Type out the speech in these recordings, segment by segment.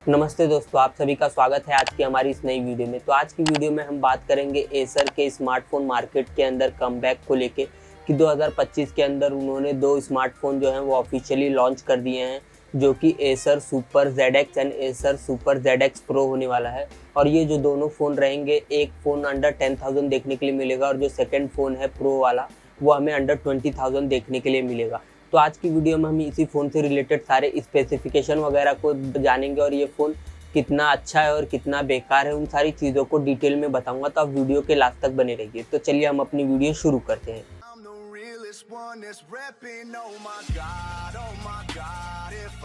नमस्ते दोस्तों, आप सभी का स्वागत है आज की हमारी इस नई वीडियो में। तो आज की वीडियो में हम बात करेंगे एसर के स्मार्टफोन मार्केट के अंदर कमबैक को लेके कि 2025 के अंदर उन्होंने दो स्मार्टफोन जो हैं वो ऑफिशियली लॉन्च कर दिए हैं, जो कि Acer super ZX and Acer super ZX pro होने वाला है। और ये जो दोनों फ़ोन रहेंगे, एक फ़ोन अंडर 10,000 देखने के लिए मिलेगा और जो सेकेंड फ़ोन है प्रो वाला वो हमें अंडर 20,000 देखने के लिए मिलेगा। तो आज की वीडियो में हम इसी फ़ोन से रिलेटेड सारे स्पेसिफिकेशन वगैरह को जानेंगे और ये फ़ोन कितना अच्छा है और कितना बेकार है, उन सारी चीज़ों को डिटेल में बताऊंगा। तो आप वीडियो के लास्ट तक बने रहिए। तो चलिए हम अपनी वीडियो शुरू करते हैं।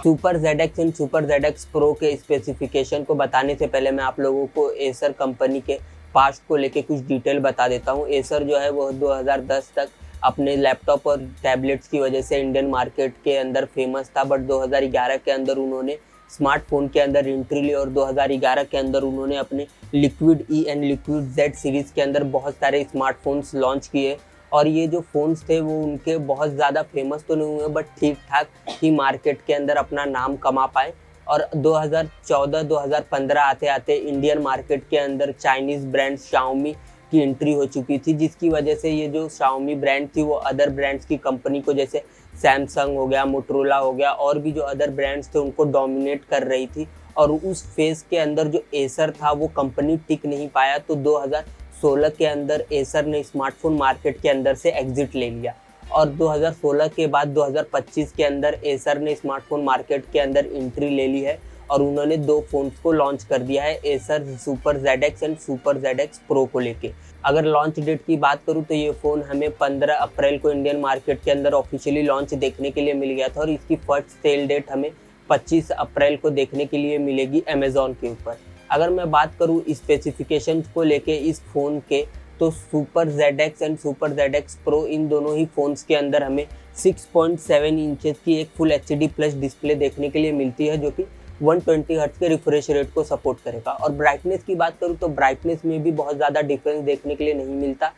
Super ZX and super ZX pro के स्पेसिफिकेशन को बताने से पहले मैं आप लोगों को एसर कंपनी के पास्ट को लेके कुछ डिटेल बता देता हूँ। एसर जो है वो 2010 तक अपने लैपटॉप और टैबलेट्स की वजह से इंडियन मार्केट के अंदर फेमस था, बट 2011 के अंदर उन्होंने स्मार्टफोन के अंदर एंट्री ली और 2011 के अंदर उन्होंने अपने liquid E and liquid Z series के अंदर बहुत सारे स्मार्टफोन्स लॉन्च किए। और ये जो फ़ोन्स थे वो उनके बहुत ज़्यादा फेमस तो नहीं हुए, बट ठीक ठाक ही मार्केट के अंदर अपना नाम कमा पाए। और 2014-2015 आते आते इंडियन मार्केट के अंदर चाइनीज़ ब्रांड शाओमी की एंट्री हो चुकी थी, जिसकी वजह से ये जो शाओमी ब्रांड थी वो अदर ब्रांड्स की कंपनी को, जैसे सैमसंग हो गया, मोटरोला हो गया और भी जो अदर ब्रांड्स थे उनको डोमिनेट कर रही थी। और उस फेज़ के अंदर जो एसर था वो कंपनी टिक नहीं पाया, तो 2016 के अंदर एसर ने स्मार्टफोन मार्केट के अंदर से एग्जिट ले लिया। और 2016 के बाद 2025 के अंदर एसर ने स्मार्टफोन मार्केट के अंदर एंट्री ले ली है और उन्होंने दो फ़ोन्स को लॉन्च कर दिया है, Acer super ZX and super ZX pro को लेके। अगर लॉन्च डेट की बात करूं तो ये फ़ोन हमें 15 अप्रैल को इंडियन मार्केट के अंदर ऑफिशियली लॉन्च देखने के लिए मिल गया था और इसकी फर्स्ट सेल डेट हमें 25 अप्रैल को देखने के लिए मिलेगी अमेज़ॉन के ऊपर। अगर मैं बात करूं स्पेसिफिकेशन को लेके इस फ़ोन के, तो super ZX and super ZX pro इन दोनों ही फ़ोन्स के अंदर हमें 6.7 इंचेस की एक फुल HD प्लस डिस्प्ले देखने के लिए मिलती है, जो कि 120 हर्ट्ज के रिफ्रेश रेट को सपोर्ट करेगा। और ब्राइटनेस की बात करूँ तो ब्राइटनेस में भी बहुत ज़्यादा डिफरेंस देखने के लिए नहीं मिलता।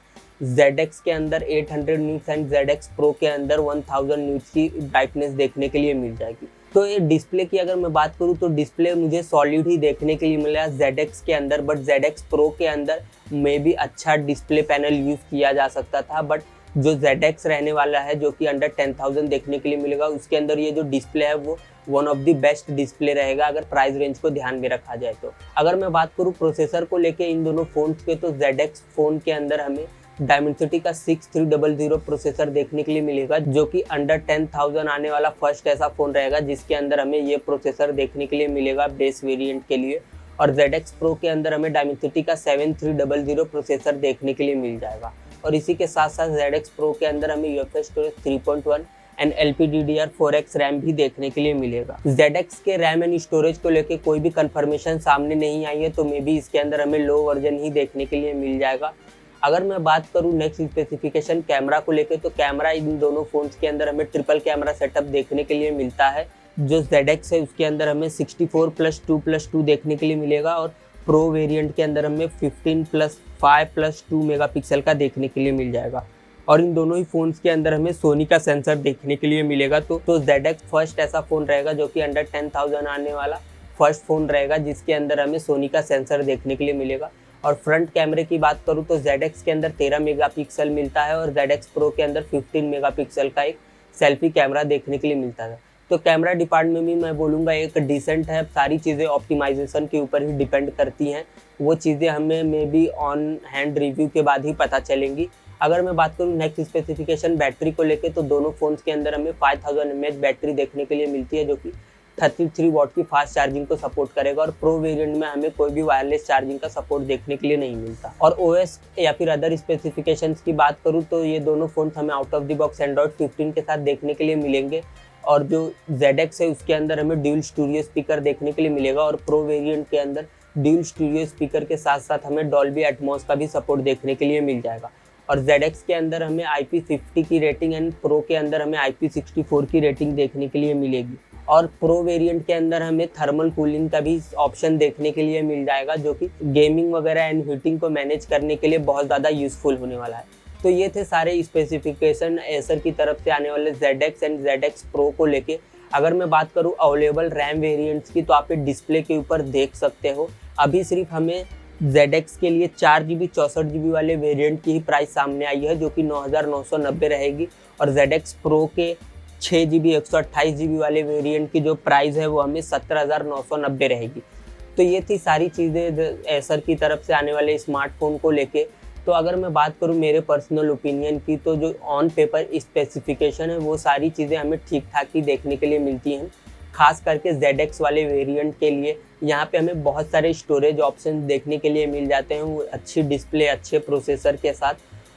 ZX के अंदर 800 नीट्स एंड ZX प्रो के अंदर 1000 नीट्स की ब्राइटनेस देखने के लिए मिल जाएगी। तो ये डिस्प्ले की अगर मैं बात करूँ तो डिस्प्ले मुझे सॉलिड ही देखने के लिए मिला ZX के अंदर, बट ZX प्रो के अंदर में भी अच्छा डिस्प्ले पैनल यूज़ किया जा सकता था। बट जो ZX रहने वाला है, जो कि अंडर 10,000 देखने के लिए मिलेगा, उसके अंदर ये जो डिस्प्ले है वो one of the best display रहेगा अगर प्राइस रेंज को ध्यान में रखा जाए तो। अगर मैं बात करूँ प्रोसेसर को लेके इन दोनों फ़ोन्स के, तो ZX फ़ोन के अंदर हमें डायमेंसिटी का 6300 प्रोसेसर देखने के लिए मिलेगा, जो कि अंडर 10,000 आने वाला फर्स्ट ऐसा फ़ोन रहेगा जिसके अंदर हमें ये प्रोसेसर देखने के लिए मिलेगा बेस वेरिएंट के लिए। और ZX प्रो के अंदर हमें डायमेंसिटी का 7300 प्रोसेसर देखने के लिए मिल जाएगा। और इसी के साथ साथ ZX प्रो के अंदर हमें UFS storage 3.1 and LPDDR4X RAM भी देखने के लिए मिलेगा। ZX के रैम एंड स्टोरेज को लेके कोई भी कंफर्मेशन सामने नहीं आई है, तो मे बी इसके अंदर हमें लो वर्जन ही देखने के लिए मिल जाएगा। अगर मैं बात करूँ नेक्स्ट स्पेसिफिकेशन कैमरा को लेके, तो कैमरा इन दोनों फ़ोन्स के अंदर हमें ट्रिपल कैमरा सेटअप देखने के लिए मिलता है। जो ZX है उसके अंदर हमें 64+2+2 देखने के लिए मिलेगा और प्रो वेरिएंट के अंदर हमें 15+5+2 मेगापिक्सल का देखने के लिए मिल जाएगा। और इन दोनों ही फ़ोन्स के अंदर हमें सोनी का सेंसर देखने के लिए मिलेगा। तो ZX फर्स्ट ऐसा फ़ोन रहेगा जो कि अंडर 10,000 आने वाला फर्स्ट फ़ोन रहेगा जिसके अंदर हमें सोनी का सेंसर देखने के लिए मिलेगा। और फ्रंट कैमरे की बात करूँ तो ZX के अंदर 13 मेगापिक्सल मिलता है और ZX प्रो के अंदर 15 मेगापिक्सल का एक सेल्फी कैमरा देखने के लिए मिलता है। तो कैमरा डिपार्टमेंट में मैं बोलूँगा एक डिसेंट है। सारी चीज़ें ऑप्टिमाइजेशन के ऊपर ही डिपेंड करती हैं, वो चीज़ें हमें may be on hand review के बाद ही पता चलेंगी। अगर मैं बात करूँ नेक्स्ट स्पेसिफिकेशन बैटरी को लेके, तो दोनों फ़ोन्स के अंदर हमें 5000 mAh बैटरी देखने के लिए मिलती है, जो कि 33 वॉट की फास्ट चार्जिंग को सपोर्ट करेगा। और प्रो वेरिएंट में हमें कोई भी वायरलेस चार्जिंग का सपोर्ट देखने के लिए नहीं मिलता। और OS या फिर अदर स्पेसिफिकेशंस की बात करूँ तो ये दोनों फ़ोन्स हमें out of the box Android 15 के साथ देखने के लिए मिलेंगे। और जो ZX है उसके अंदर हमें ड्यूल स्टूडियो स्पीकर देखने के लिए मिलेगा और प्रो वेरिएंट के अंदर ड्यूल स्टूडियो स्पीकर के साथ साथ हमें डॉल्बी एटमॉस का भी सपोर्ट देखने के लिए मिल जाएगा। और ZX के अंदर हमें IP50 की रेटिंग एंड प्रो के अंदर हमें IP64 की रेटिंग देखने के लिए मिलेगी। और प्रो वेरिएंट के अंदर हमें थर्मल कूलिंग का भी ऑप्शन देखने के लिए मिल जाएगा, जो कि गेमिंग वगैरह एंड हीटिंग को मैनेज करने के लिए बहुत ज़्यादा यूज़फुल होने वाला है। तो ये थे सारे स्पेसिफिकेशन एसर की तरफ से आने वाले ZX एंड ZX प्रो को लेके। अगर मैं बात करूँ अवेलेबल रैम वेरिएंट्स की, तो आप डिस्प्ले के ऊपर देख सकते हो अभी सिर्फ हमें ZX के लिए 4GB 64GB वाले वेरिएंट की ही प्राइस सामने आई है, जो कि 9990 रहेगी। और ZX Pro के 6GB 128GB वाले वेरिएंट की जो प्राइस है वो हमें 17990 रहेगी। तो ये थी सारी चीज़ें एसर की तरफ से आने वाले स्मार्टफोन को लेके। तो अगर मैं बात करूँ मेरे पर्सनल ओपिनियन की, तो जो ऑन पेपर स्पेसिफिकेशन है वो सारी चीज़ें हमें ठीक ठाक ही देखने के लिए मिलती हैं। खास करके ZX वाले वेरिएंट के लिए यहाँ पे हमें बहुत सारे स्टोरेज ऑप्शन देखने के लिए मिल जाते हैं, वो अच्छी डिस्प्ले, अच्छे प्रोसेसर के साथ,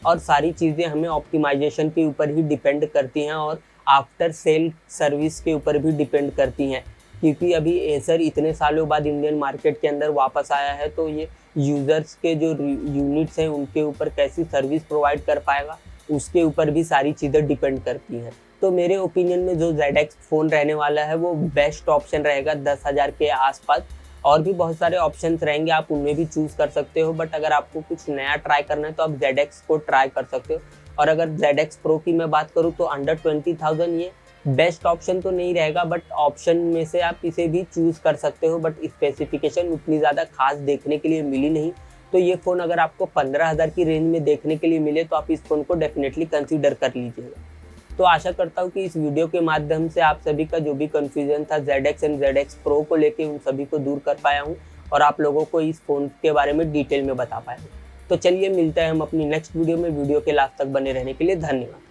और सारी चीज़ें हमें ऑप्टिमाइजेशन के ऊपर ही डिपेंड करती हैं और आफ्टर सेल सर्विस के ऊपर भी डिपेंड करती हैं। क्योंकि अभी एसर इतने सालों बाद इंडियन मार्केट के अंदर वापस आया है, तो ये यूज़र्स के जो यूनिट्स हैं उनके ऊपर कैसी सर्विस प्रोवाइड कर पाएगा, उसके ऊपर भी सारी चीज़ें डिपेंड करती हैं। तो मेरे ओपिनियन में जो ZX फ़ोन रहने वाला है वो बेस्ट ऑप्शन रहेगा 10,000 के आसपास। और भी बहुत सारे ऑप्शंस रहेंगे, आप उनमें भी चूज़ कर सकते हो, बट अगर आपको कुछ नया ट्राई करना है तो आप ZX को ट्राई कर सकते हो। और अगर ZX Pro की मैं बात करूँ तो अंडर 20,000 ये बेस्ट ऑप्शन तो नहीं रहेगा, बट ऑप्शन में से आप इसे भी चूज़ कर सकते हो। बट स्पेसिफिकेशन उतनी ज़्यादा खास देखने के लिए मिली नहीं, तो ये फ़ोन अगर आपको 15,000 की रेंज में देखने के लिए मिले तो आप इस फ़ोन को डेफिनेटली कंसीडर कर लीजिएगा। तो आशा करता हूँ कि इस वीडियो के माध्यम से आप सभी का जो भी कन्फ्यूजन था ZX एंड ZX Pro को लेके, उन सभी को दूर कर पाया हूँ और आप लोगों को इस फ़ोन के बारे में डिटेल में बता पाया हूँ। तो चलिए मिलते हैं हम अपनी नेक्स्ट वीडियो में। वीडियो के लास्ट तक बने रहने के लिए धन्यवाद।